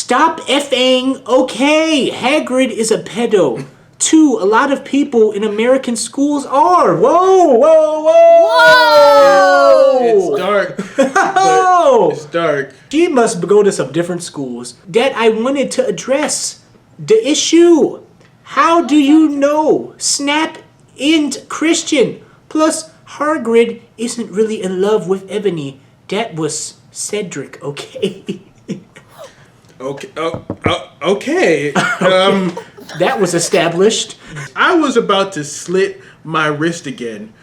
Stop effing! Okay, Hagrid is a pedo. 2, a lot of people in American schools are. Whoa, whoa, whoa! It's dark. It's dark. She must go to some different schools. That I wanted to address the issue. How do you know Snap isn't Christian? Plus, Hagrid isn't really in love with Ebony. That was Cedric, okay? Okay. That was established. I was about to slit my wrist again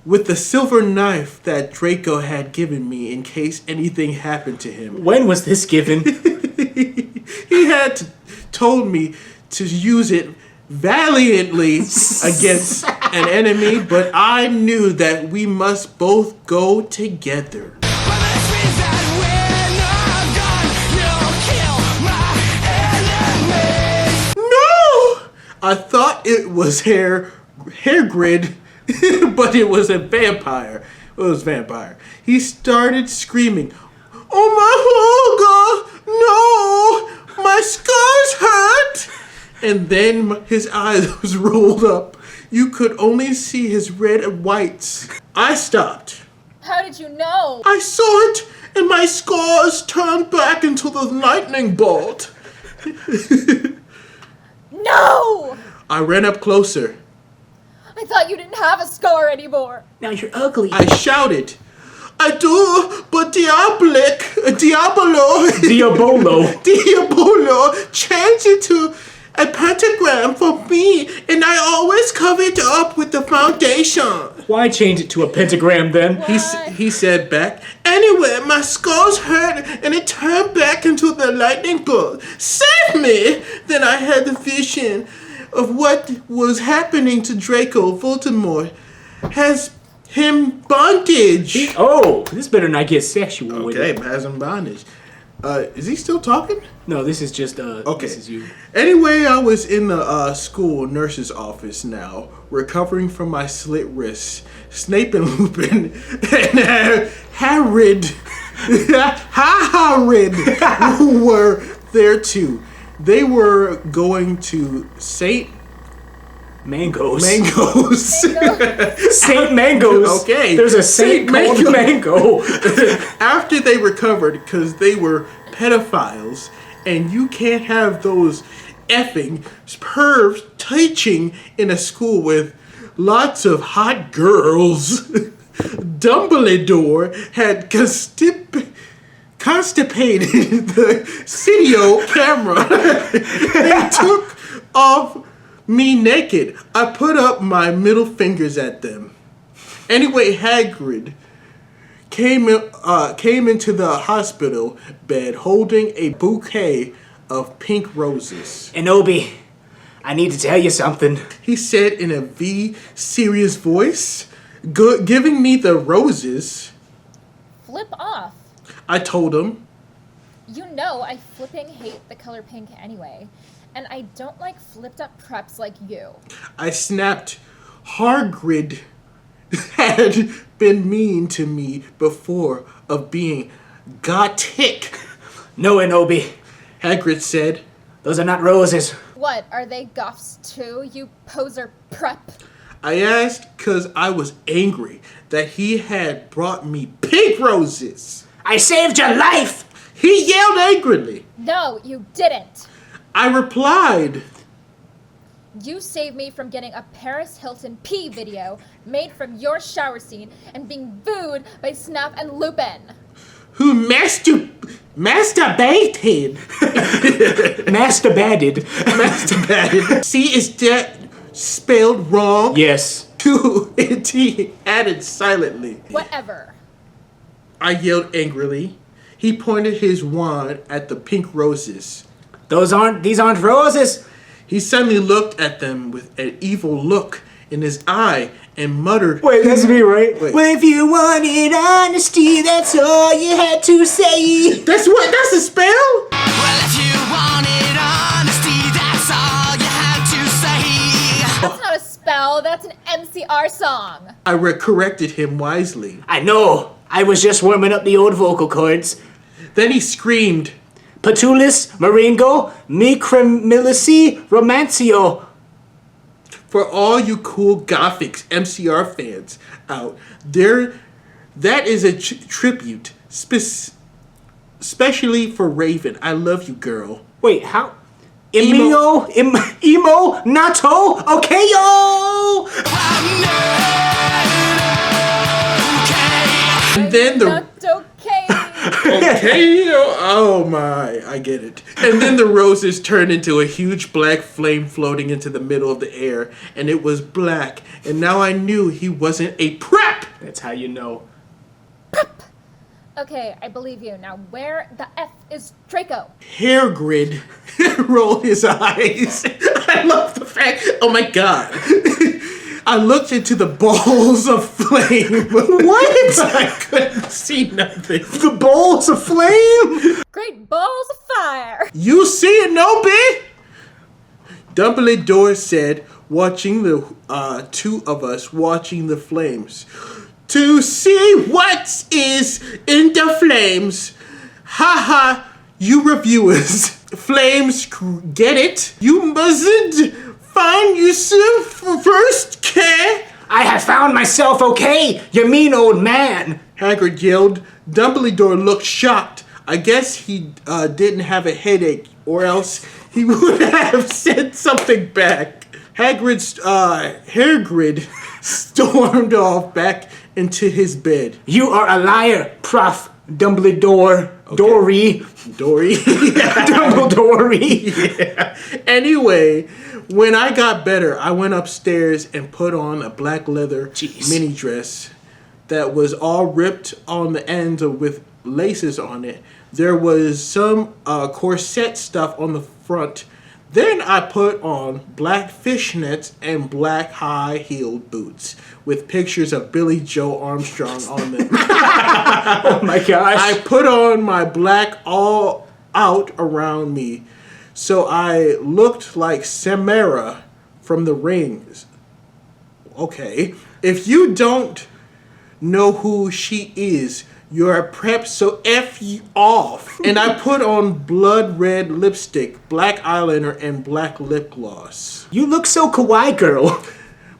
with the silver knife that Draco had given me in case anything happened to him. When was this given? He had told me to use it valiantly against an enemy, but I knew that we must both go together. I thought it was Hagrid, but it was a vampire. It was vampire. He started screaming, "Oh my Olga! No! My scars hurt!" And then his eyes rolled up. You could only see his red and whites. I stopped. How did you know? I saw it, and my scars turned back into the lightning bolt. No! I ran up closer. I thought you didn't have a scar anymore. Now you're ugly. I shouted, "I do, but Diabolo changed it to a pentagram for me, and I always cover it up with the foundation." Why change it to a pentagram then? He said back, "Anyway, my scars hurt and it turned back into the lightning bolt. Save me!" Then I had the vision of what was happening to Draco. Voldemort has him bondage. This better not get sexual with Okay, it. has him bondage. Is he still talking? No, this is just, Okay. this is you. Anyway, I was in the school nurse's office now, recovering from my slit wrist. Snape and Lupin and Hagrid were there too. They were going to Saint Mangoes. Saint Mangoes. Okay. There's a Saint called Mango. After they recovered, because they were pedophiles, and you can't have those effing pervs teaching in a school with lots of hot girls. Dumbledore had constipated the video camera. They took off me naked. I put up my middle fingers at them. Anyway, Hagrid came into the hospital bed holding a bouquet of pink roses. And Obi, I need to tell you something. He said in a serious voice, giving me the roses. Flip off. I told him. You know I flipping hate the color pink anyway. And I don't like flipped up preps like you. I snapped. Hagrid had been mean to me before of being gothic. No, Enobi. Hagrid said. Those are not roses. What, are they goths too, you poser prep? I asked because I was angry that he had brought me pink roses. I saved your life! He yelled angrily. No, you didn't. I replied. You saved me from getting a Paris Hilton pee video made from your shower scene and being booed by Snap and Lupin. Who masturbated. Masturbated. See, is that spelled wrong? Yes. He added silently. Whatever. I yelled angrily. He pointed his wand at the pink roses. These aren't roses. He suddenly looked at them with an evil look in his eye and muttered. Wait, that's me, right? Wait. Well, if you wanted honesty, that's all you had to say. That's a spell? Well, if you wanted honesty, that's all you had to say. That's not a spell, that's an MCR song. I corrected him wisely. I know. I was just warming up the old vocal cords. Then he screamed, Patulus, Marengo, Micremilici, Romancio. For all you cool Gothics MCR fans out there, that is a tribute, especially for Raven. I love you, girl. Wait, how? Emo, Nato, okay, yo! And then the Not okay. okay, oh my, I get it. And then the roses turned into a huge black flame floating into the middle of the air, and it was black. And now I knew he wasn't a prep. That's how you know. Okay, I believe you. Now, where the F is Draco? Hair grid rolled his eyes. I love the fact. Oh my god. I looked into the balls of flame. What? I couldn't see nothing. The balls of flame? Great balls of fire. You see it, Nobi? Dumbledore said, watching the two of us watching the flames. To see what is in the flames. Haha, you reviewers. Flames, get it? You mustn't find yourself first, care. I have found myself okay, you mean old man. Hagrid yelled. Dumbledore looked shocked. I guess he didn't have a headache, or else he would have said something back. Hagrid's hair grid stormed off back into his bed. You are a liar, Prof. Dumbledore. Dory. Dumbledore. Yeah. Anyway, when I got better, I went upstairs and put on a black leather mini dress that was all ripped on the ends with laces on it. There was some corset stuff on the front. Then I put on black fishnets and black high-heeled boots with pictures of Billy Joe Armstrong on them. Oh my gosh. I put on my black all out around me, so I looked like Samara from The Rings. Okay, if you don't know who she is, you're a prep, so F you off. And I put on blood red lipstick, black eyeliner, and black lip gloss. You look so kawaii, girl.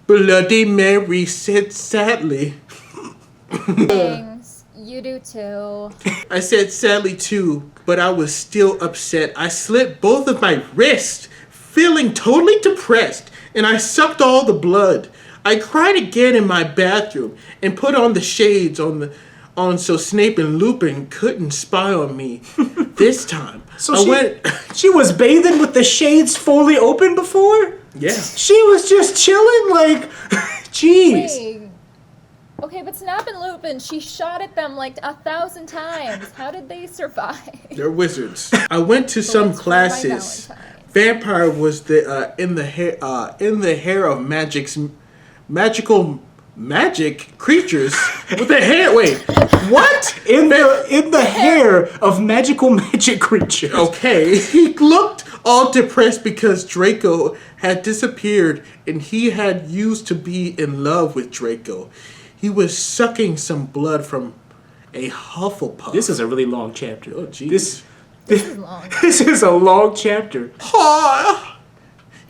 Bloody Mary said sadly. Thanks. You do too. I said sadly too, but I was still upset. I slit both of my wrists, feeling totally depressed, and I sucked all the blood. I cried again in my bathroom and put on the shades on so Snape and Lupin couldn't spy on me this time. So she was bathing with the shades fully open before? Yeah. She was just chilling, like, jeez. Wait. Okay, but Snap and Lupin, she shot at them like 1,000 times. How did they survive? They're wizards. I went to some Bullets for my classes. Valentine. Vampire was in the hair of magical magic creatures with the hair. Wait, what? In the hair of magical magic creatures. Okay, he looked all depressed because Draco had disappeared and he had used to be in love with Draco. He was sucking some blood from a Hufflepuff. This is a really long chapter. Oh, jeez. This is long. This is a long chapter.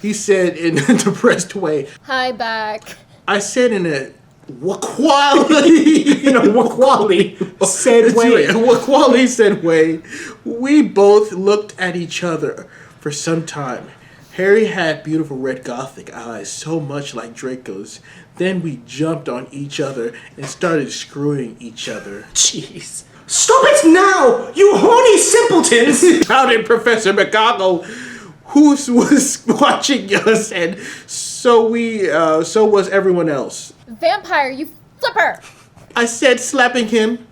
He said in a depressed way. Hi, back. I said in a Waquali. In a Waquali said way. A Waquali said way. We both looked at each other for some time. Harry had beautiful red gothic eyes, so much like Draco's. Then we jumped on each other and started screwing each other. Jeez. Stop it now, you horny simpletons! Shouted Professor McGonagall, who was watching us, and so was everyone else. Vampire, you flipper! I said, slapping him.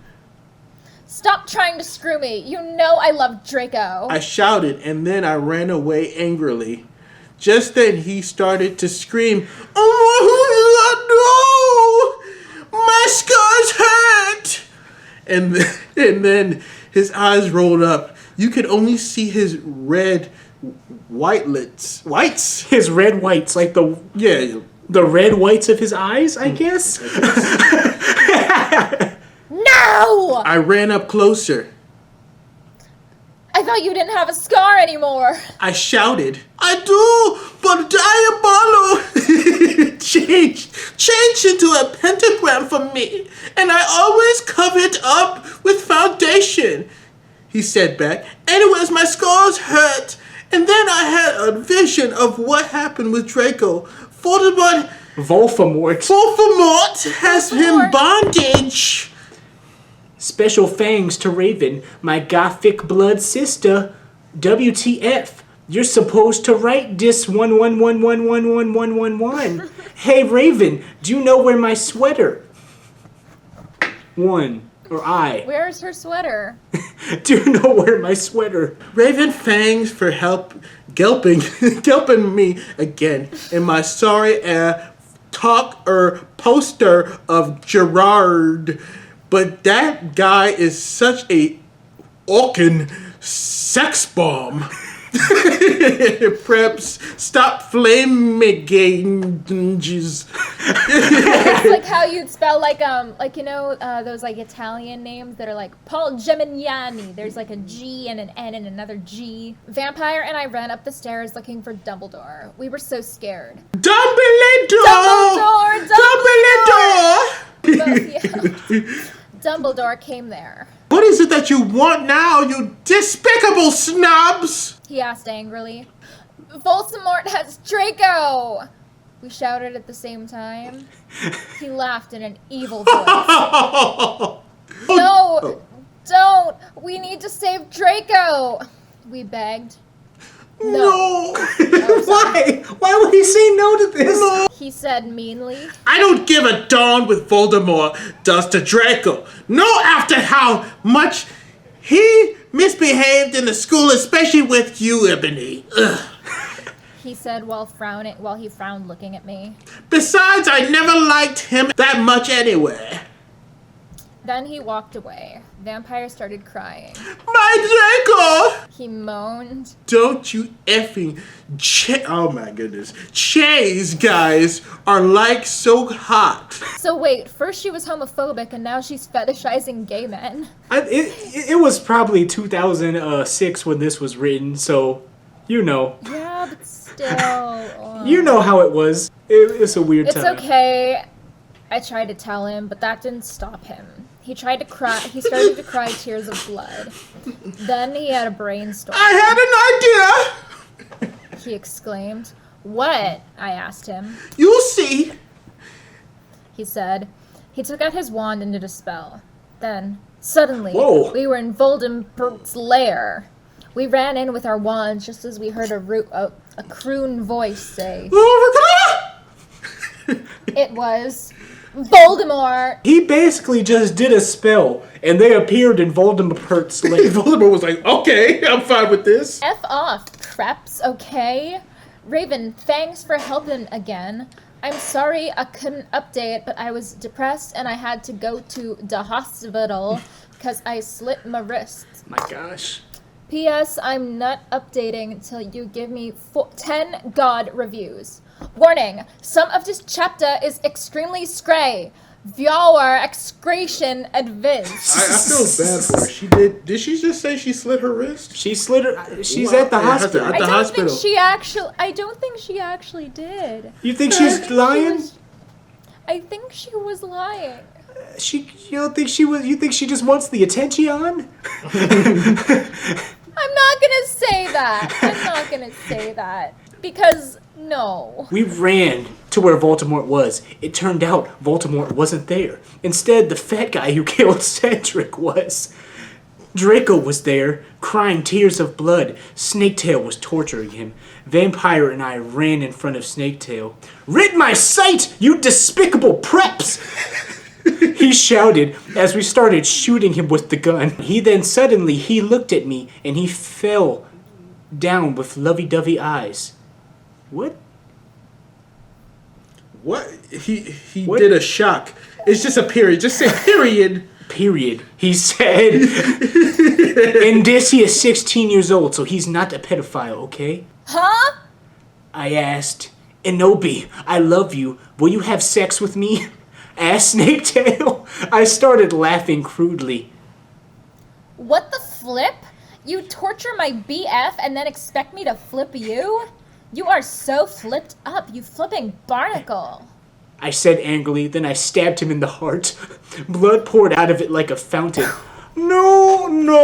Stop trying to screw me. You know I love Draco. I shouted, and then I ran away angrily. Just then he started to scream, "Oh no! My scars hurt!" And then his eyes rolled up. You could only see his red whites. His red whites, like the red whites of his eyes, I guess. No! I ran up closer. I thought you didn't have a scar anymore. I shouted. I do, but Diabolo changed into a pentagram for me, and I always cover it up with foundation. He said back. Anyways, my scars hurt, and then I had a vision of what happened with Draco. Voldemort has him bondage. Special thanks to Raven, my gothic blood sister. WTF? You're supposed to write this 111111111. Hey Raven, do you know where my sweater? Where's her sweater? Do you know where my sweater? Raven, thanks for helping me again in my sorry poster of Gerard. But that guy is such a orkin sex bomb. Preps, stop flamages. It's like how you'd spell those like Italian names that are like Paul Gemignani. There's like a G and an N and another G. Vampire and I ran up the stairs looking for Dumbledore. We were so scared. Dumbledore! Dumbledore came there. What is it that you want now, you despicable snobs? He asked angrily. Voldemort has Draco! We shouted at the same time. He laughed in an evil voice. No! Don't! We need to save Draco! We begged. No! Why? Why would he say no to this? No. He said meanly. I don't give a darn what Voldemort does to Draco. No, after how much he misbehaved in the school, especially with you, Ebony. Ugh. He said while he frowned looking at me. Besides, I never liked him that much anyway. Then he walked away. Vampire started crying. My Draco! He moaned. Don't you effing oh my goodness. Chase guys are like so hot. So wait, first she was homophobic and now she's fetishizing gay men. It was probably 2006 when this was written, so you know. Yeah, but still. You know how it was. It's a weird time. It's okay. I tried to tell him, but that didn't stop him. He tried to cry. He started to cry tears of blood. Then he had a brainstorm. I had an idea! He exclaimed. What? I asked him. You'll see. He said. He took out his wand and did a spell. Then, suddenly, Whoa. we were in Voldemort's lair. We ran in with our wands just as we heard a croon voice say. It was Voldemort! He basically just did a spell, and they appeared in Voldemort's lair. Voldemort was like, okay, I'm fine with this. F off, preps, okay? Raven, thanks for helping again. I'm sorry I couldn't update, but I was depressed and I had to go to the hospital because I slit my wrist. My gosh. P.S. I'm not updating until you give me 10 God reviews. Warning, some of this chapter is extremely scray. Viewer excretion advice. I feel bad for her. Did she just say she slit her wrist? She slit her. She's at the hospital. I don't think she actually did. You think she's lying? I think she was lying. You don't think she was? You think she just wants the attention? I'm not gonna say that. Because no. We ran to where Voldemort was. It turned out Voldemort wasn't there. Instead, the fat guy who killed Cedric was. Draco was there, crying tears of blood. Snaketail was torturing him. Vampire and I ran in front of Snaketail. Rid my sight, you despicable preps! He shouted as we started shooting him with the gun. He looked at me and he fell down with lovey-dovey eyes. What? What? He did a shock. It's just a period. Just say period. Period. He said. And this he is 16 years old, so he's not a pedophile, okay? Huh? I asked. Enobi, I love you. Will you have sex with me? Asked Snaketail. I started laughing crudely. What the flip? You torture my BF and then expect me to flip you? You are so flipped up, you flipping barnacle. I said angrily, then I stabbed him in the heart. Blood poured out of it like a fountain. No, no!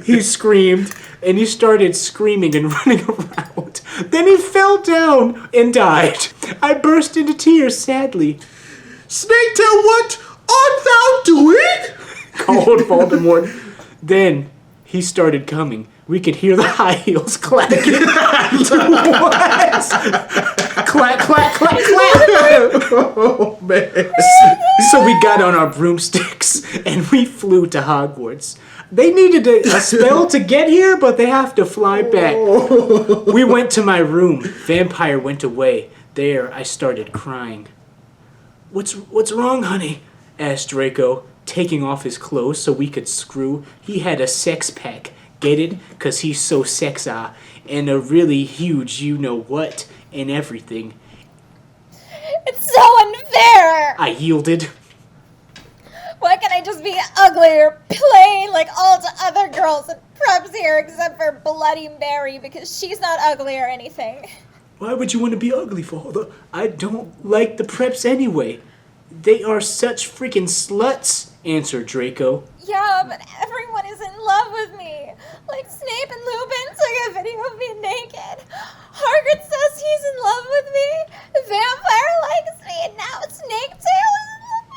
He screamed, and he started screaming and running around. Then he fell down and died. I burst into tears sadly. Snaketail, what art thou doing? Called Voldemort. Then he started coming. We could hear the high heels clacking. What? Clack, clack, clack, clack. Oh, man. So we got on our broomsticks and we flew to Hogwarts. They needed a spell to get here, but they have to fly back. We went to my room. Vampire went away. There, I started crying. What's wrong, honey? Asked Draco, taking off his clothes so we could screw. He had a sex pack. Get it? 'Cause he's so sexa. And a really huge you-know-what and everything. It's so unfair! I yielded. Why can't I just be ugly or plain like all the other girls in preps here except for Bloody Mary because she's not ugly or anything? Why would you want to be ugly, Father? I don't like the preps anyway. They are such freaking sluts, answered Draco. Yeah, but everyone is in love with me. Like Snape and Lupin took a video of me naked. Hagrid says he's in love with me. The vampire likes me, and now Snaketail is in love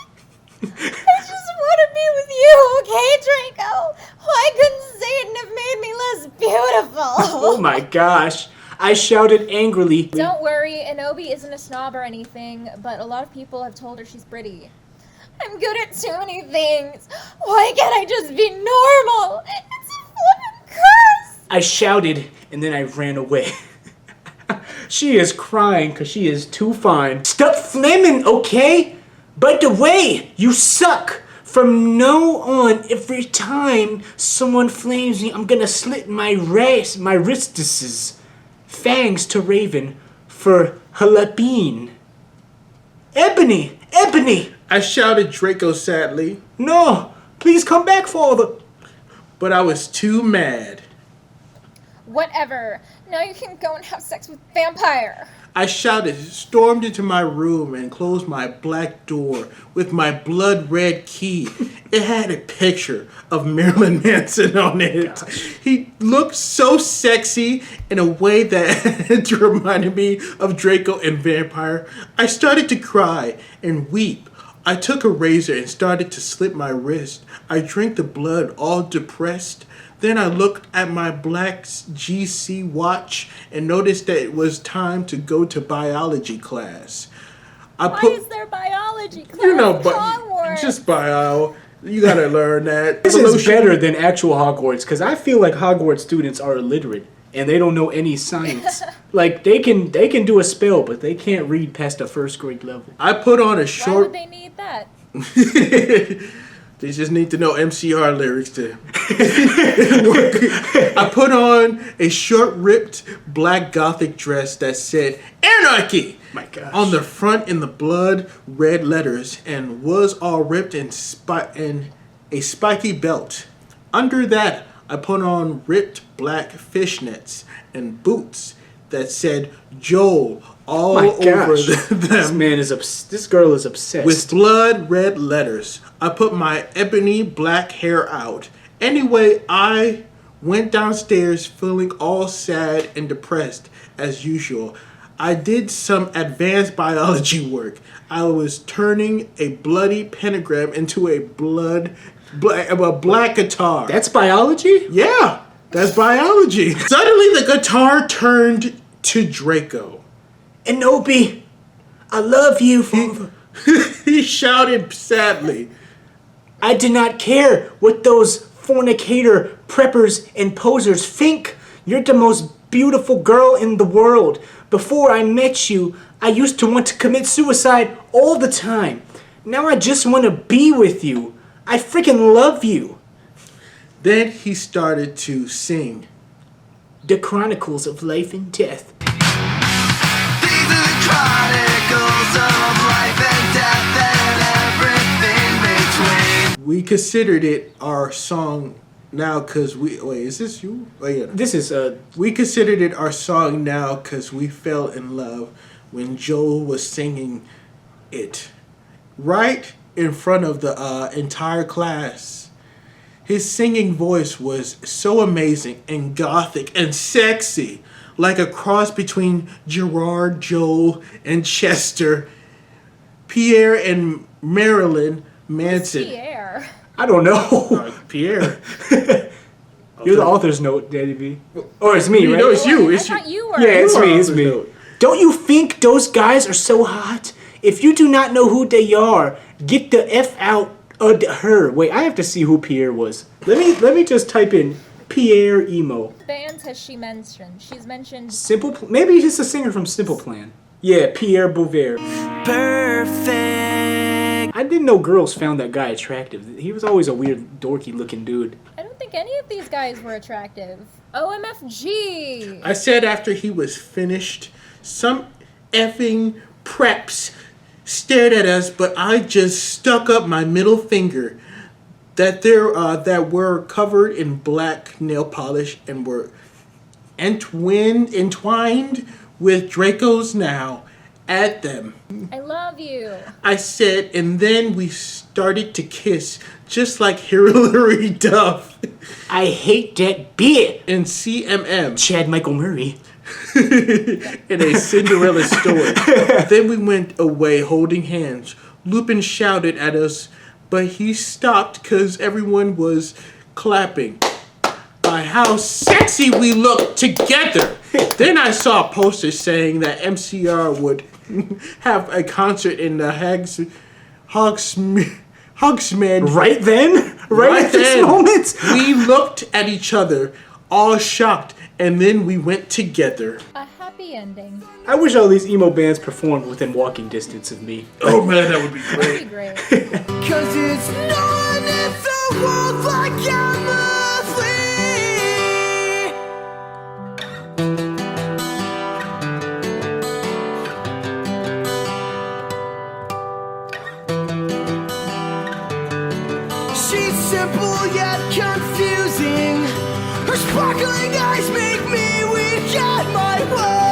with me. I just want to be with you, okay, Draco? Why couldn't Satan have made me less beautiful? Oh my gosh. I shouted angrily. Don't worry, Inobi isn't a snob or anything, but a lot of people have told her she's pretty. I'm good at too many things. Why can't I just be normal? It's a flippin' curse! I shouted, and then I ran away. She is crying because she is too fine. Stop flaming, okay? By the way, you suck. From now on, every time someone flames me, I'm gonna slit my wristises. Fangs to Raven for jalapeno. Ebony! Ebony! I shouted Draco sadly, No! Please come back, Father! but I was too mad. Whatever. Now you can go and have sex with Vampire. I shouted, stormed into my room, and closed my black door with my blood red key. It had a picture of Marilyn Manson on it. He looked so sexy in a way that reminded me of Draco and Vampire. I started to cry and weep. I took a razor and started to slit my wrist. I drank the blood, all depressed. Then I looked at my black GC watch and noticed that it was time to go to biology class. Why is there biology class? You know, but Hogwarts? just bio. You gotta learn that. This is better than actual Hogwarts, because I feel like Hogwarts students are illiterate and they don't know any science. Like, they can do a spell, but they can't read past a first grade level. I put on a Why short. would they need that? They just need to know MCR lyrics to. I put on a short ripped black gothic dress that said "Anarchy" My gosh. on the front in the blood red letters and was all ripped and a spiky belt. Under that, I put on ripped black fishnets and boots that said Joel all My over gosh. This them. man is this girl is obsessed. With blood red letters. I put my ebony black hair out. Anyway, I went downstairs feeling all sad and depressed as usual. I did some advanced biology work. I was turning a bloody pentagram into a black guitar. That's biology? Yeah, that's biology. Suddenly the guitar turned to Draco. Inobi, I love you, Father. He shouted sadly. I do not care what those fornicator, preppers, and posers think. You're the most beautiful girl in the world. Before I met you, I used to want to commit suicide all the time. Now I just want to be with you. I freaking love you. Then he started to sing. The Chronicles of Life and Death. These are the chronicles of life and death and everything between. We considered it our song now because we... Wait, is this you? Oh, yeah. This is We considered it our song now because we fell in love when Joel was singing it right in front of the entire class. His singing voice was so amazing and gothic and sexy, like a cross between Gerard, Joel, and Chester, Pierre and Marilyn Manson. Pierre. I don't know. Pierre. You're the author's note, Daddy B. Or it's me, right? No, it's you. I It's you. thought you were. Yeah, it's You are me. It's author's me. note. Don't you think those guys are so hot? If you do not know who they are, get the F out of her. Wait, I have to see who Pierre was. Let me just type in Pierre Emo. Bands has she mentioned? She's mentioned. Maybe he's a singer from Simple Plan. Yeah, Pierre Bouvert. Perfect. I didn't know girls found that guy attractive. He was always a weird, dorky looking dude. I don't think any of these guys were attractive. OMFG. I said after he was finished, some effing preps stared at us, but I just stuck up my middle finger that were covered in black nail polish and were entwined with Dracos now at them. I love you. I said, and then we started to kiss just like Hilary Duff I hate that beer. in CMM. Chad Michael Murray. In a Cinderella story. Then we went away holding hands. Lupin shouted at us, but he stopped because everyone was clapping by how sexy we looked together. Then I saw a poster saying that MCR would have a concert in the Hogsmeade. Right then? Right at this then, moment? we looked at each other, all shocked, and then we went together. A happy ending. I wish all these emo bands performed within walking distance of me. Oh man, that would be That'd be great. great. Cause it's known if the world like I'm a She's simple yet confusing. Her sparkling eyes make me weak at my worst.